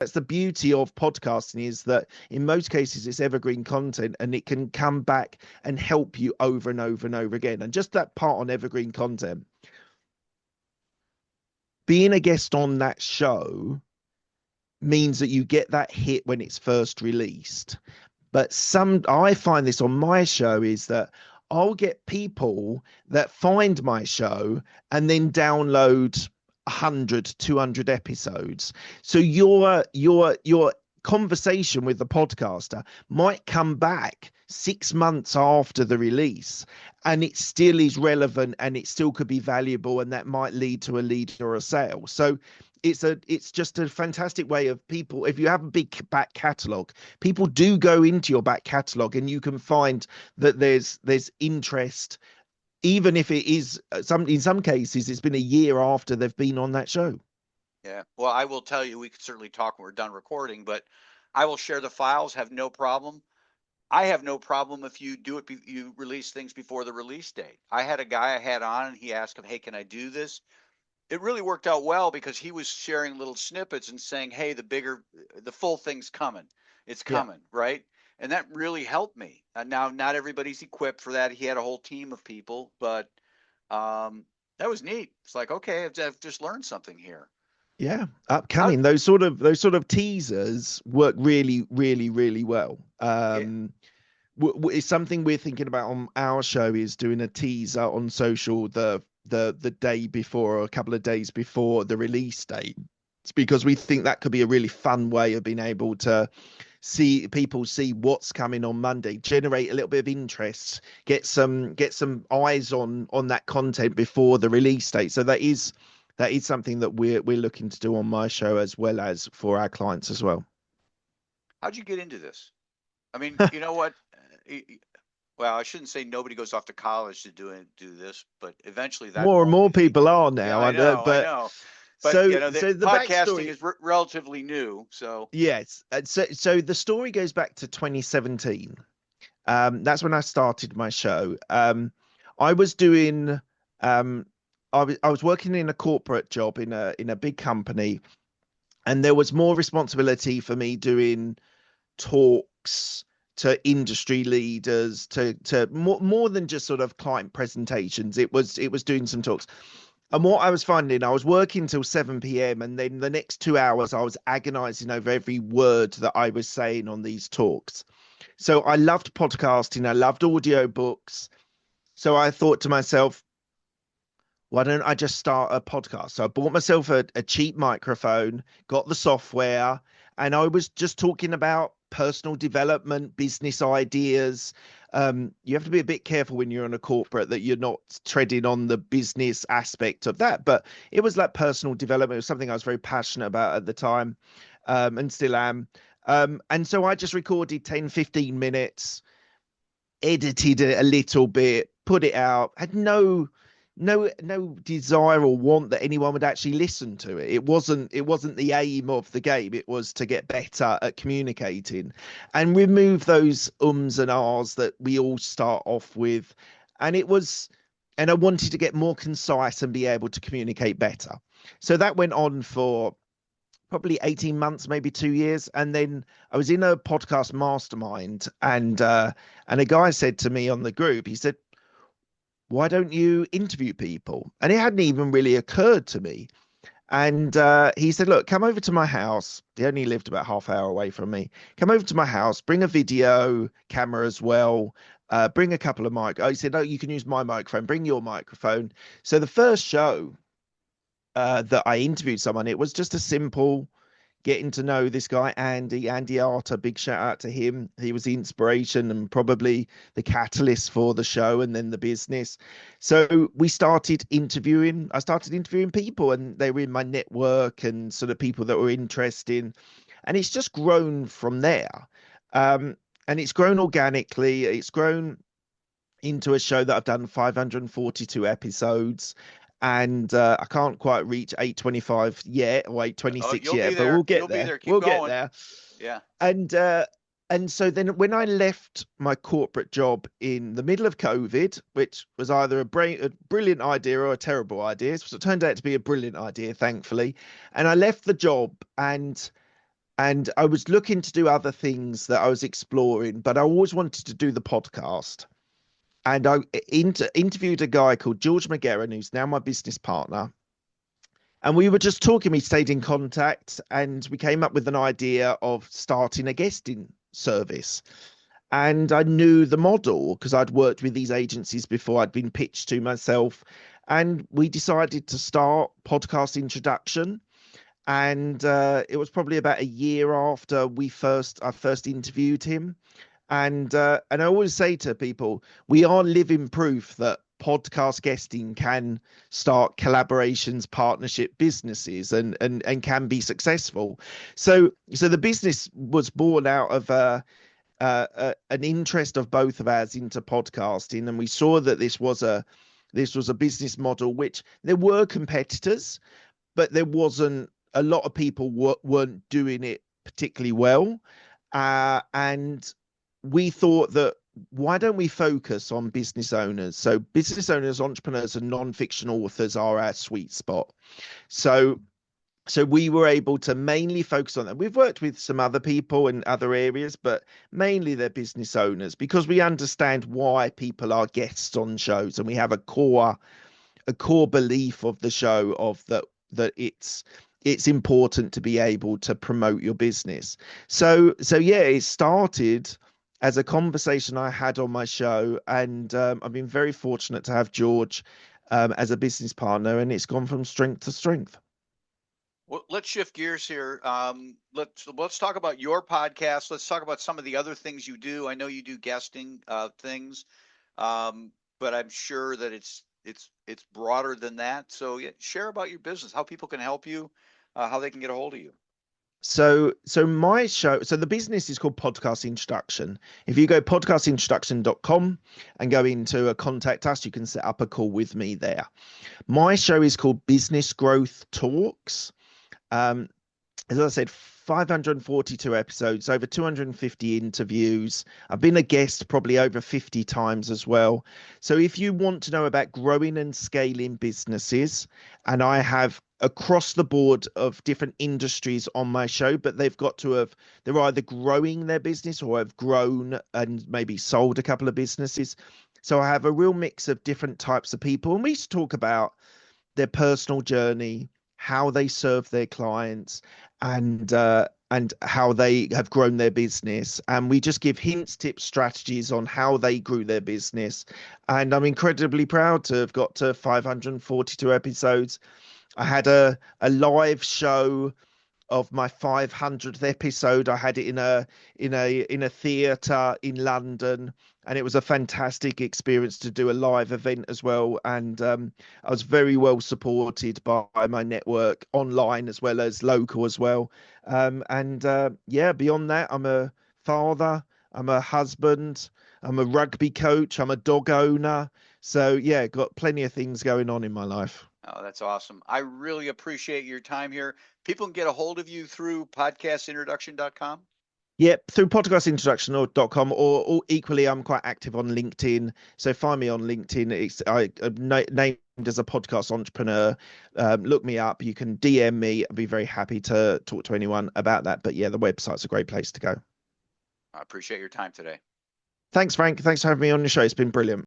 that's the beauty of podcasting, is that in most cases it's evergreen content and it can come back and help you over and over and over again. And just that part on evergreen content, being a guest on that show means that you get that hit when it's first released. But I find this on my show is that I'll get people that find my show and then download 100, 200 episodes. So your conversation with the podcaster might come back 6 months after the release, and it still is relevant and it still could be valuable, and that might lead to a lead or a sale. So it's just a fantastic way of people. If you have a big back catalog, people do go into your back catalog, and you can find that there's interest, even if it is in some cases it's been a year after they've been on that show. Yeah. Well, I will tell you, we could certainly talk when we're done recording, but I will share the files, have no problem. I have no problem if you do it, you release things before the release date. I had a guy I had on, and he asked him, "Hey, can I do this?" It really worked out well because he was sharing little snippets and saying, "Hey, the full thing's coming. It's Yeah. coming," right? And that really helped me. Now, not everybody's equipped for that. He had a whole team of people, but that was neat. It's like, okay, I've just learned something here. Yeah, How, upcoming. Those sort of teasers work really, really, really well. yeah, It's something we're thinking about on our show, is doing a teaser on social the day before, or a couple of days before the release date. It's because we think that could be a really fun way of being able to see what's coming on Monday, generate a little bit of interest, get some eyes on that content before the release date. So that is something that we're looking to do on my show, as well as for our clients as well. how'd you get into this? I mean, you know what? Well, I shouldn't say nobody goes off to college to do this, but eventually that More and won't more be. people are Yeah, now, I know, I but know. But so the so the podcasting backstory. is relatively new, so Yes, so the story goes back to 2017. That's when I started my show. I was doing I was working in a corporate job in a big company, and there was more responsibility for me doing talks to industry leaders, to more than just sort of client presentations. It was doing some talks. And what I was finding, I was working till 7 p.m. and then the next 2 hours I was agonizing over every word that I was saying on these talks. So I loved podcasting, I loved audio books. So I thought to myself, why don't I just start a podcast? So I bought myself a cheap microphone, got the software, and I was just talking about personal development, business ideas. You have to be a bit careful when you're on a corporate that you're not treading on the business aspect of that. But it was like personal development. It was something I was very passionate about at the time, and still am. And so I just recorded 10, 15 minutes, edited it a little bit, put it out. Had no desire or want that anyone would actually listen to it. It wasn't the aim of the game. It was to get better at communicating and remove those ums and ahs that we all start off with. And I wanted to get more concise and be able to communicate better. So that went on for probably 18 months, maybe 2 years. And then I was in a podcast mastermind, and a guy said to me on the group, he said, why don't you interview people? And it hadn't even really occurred to me. And he said, look, come over to my house. He only lived about half hour away from me. Come over to my house, bring a video camera as well, bring a couple of mic. He said, no, you can use my microphone, bring your microphone. So the first show that I interviewed someone, it was just a simple getting to know this guy, Andy Arter. Big shout out to him. He was the inspiration and probably the catalyst for the show and then the business. So I started interviewing people, and they were in my network and sort of people that were interested. And it's just grown from there. And it's grown organically. It's grown into a show that I've done 542 episodes, and I can't quite reach 825 yet, or oh, 826 you'll be yet, but there. we'll get You'll be there. there. Keep We'll get going. there. Yeah. And so then when I left my corporate job in the middle of COVID, which was either a brilliant idea or a terrible idea, so it turned out to be a brilliant idea, thankfully. And I left the job, and And I was looking to do other things that I was exploring, but I always wanted to do the podcast. And I interviewed a guy called George McGarren, who's now my business partner. And we were just talking, we stayed in contact, and we came up with an idea of starting a guesting service. And I knew the model because I'd worked with these agencies before, I'd been pitched to myself. And we decided to start Podcast Introduction. And it was probably about a year after I first interviewed him. And I always say to people, we are living proof that podcast guesting can start collaborations, partnership businesses, and can be successful. So the business was born out of an interest of both of ours into podcasting, and we saw that this was a business model which there were competitors, but there wasn't a lot of people weren't doing it particularly well, and we thought that why don't we focus on business owners? So business owners, entrepreneurs, and non-fiction authors are our sweet spot. So we were able to mainly focus on that. We've worked with some other people in other areas, but mainly they're business owners because we understand why people are guests on shows, and we have a core belief of the show of that it's important to be able to promote your business. So yeah, it started as a conversation I had on my show, and I've been very fortunate to have George as a business partner, and it's gone from strength to strength. Well, let's shift gears here. Let's talk about your podcast. Let's talk about some of the other things you do. I know you do guesting things, but I'm sure that it's broader than that. So yeah, share about your business, how people can help you, how they can get a hold of you. So my show, so the business is called Podcast Introduction. If you go podcastintroduction.com and go into a contact us, you can set up a call with me there. My show is called Business Growth Talks. As I said, 542 episodes, over 250 interviews. I've been a guest probably over 50 times as well. So if you want to know about growing and scaling businesses, and I have across the board of different industries on my show, but they've got to have, they're either growing their business or have grown and maybe sold a couple of businesses. So I have a real mix of different types of people. And we used to talk about their personal journey, how they serve their clients, and how they have grown their business. And we just give hints, tips, strategies on how they grew their business. And I'm incredibly proud to have got to 542 episodes. I had a live show of my 500th episode. I had it in a theater in London, and it was a fantastic experience to do a live event as well. And I was very well supported by my network online as well as local as well. Yeah, beyond that, I'm a father, I'm a husband, I'm a rugby coach, I'm a dog owner. So yeah, got plenty of things going on in my life. Oh, that's awesome. I really appreciate your time here. People can get a hold of you through podcastintroduction.com. Yep, through podcastintroduction.com, or equally, I'm quite active on LinkedIn. So find me on LinkedIn. I'm named as a podcast entrepreneur. Look me up. You can DM me. I'd be very happy to talk to anyone about that. But yeah, the website's a great place to go. I appreciate your time today. Thanks, Frank. Thanks for having me on the show. It's been brilliant.